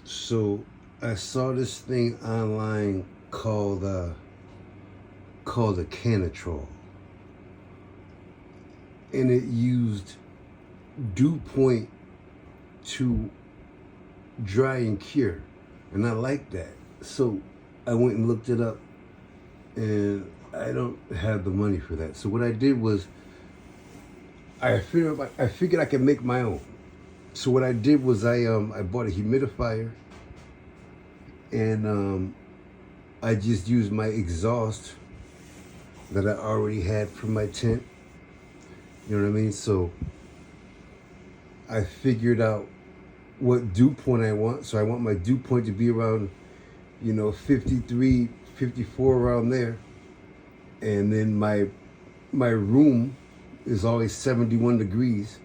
So I saw this thing online called a Canatrol, and it used dew point to dry and cure, and I like that. So I went and looked it up, and I don't have the money for that. So what I did was I figured I could make my own. So what I did was I bought a humidifier, and I just used my exhaust that I already had from my tent. You know what I mean? So I figured out what dew point I want. So I want my dew point to be around, 53, 54, around there. And then my room is always 71 degrees.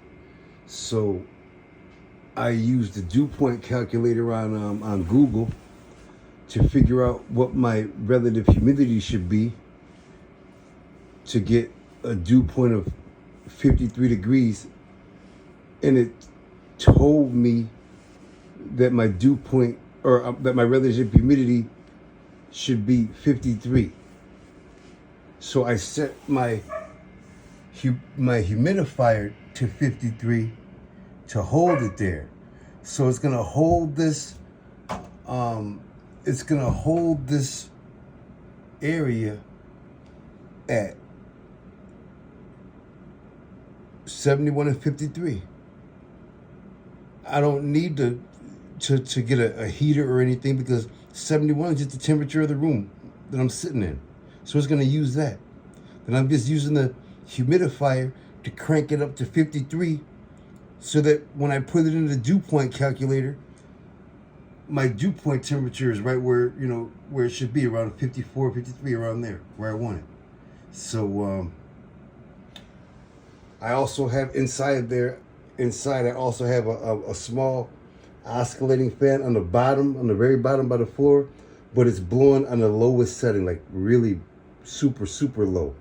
So I used the dew point calculator on Google to figure out what my relative humidity should be to get a dew point of 53 degrees. And it told me that my dew point, or that my relative humidity should be 53. So I set my humidifier to 53 to hold it there. So it's gonna hold this. It's gonna hold this area at 71 and 53. I don't need to get a heater or anything, because 71 is just the temperature of the room that I'm sitting in. So it's gonna use that. Then I'm just using the humidifier to crank it up to 53, so that when I put it in the dew point calculator, my dew point temperature is right where it should be, around 54, 53, around there, where I want it. So I also have inside I also have a small oscillating fan on the bottom, on the very bottom by the floor, but it's blowing on the lowest setting, like really super, super low.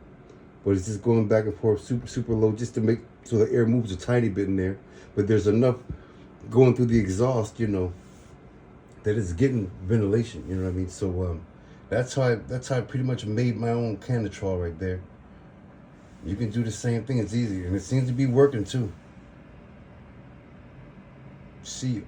But it's just going back and forth, super, super low, just to make so the air moves a tiny bit in there. But there's enough going through the exhaust, that it's getting ventilation. You know what I mean? So that's how I pretty much made my own Canatrol right there. You can do the same thing. It's easy, and it seems to be working too. See you.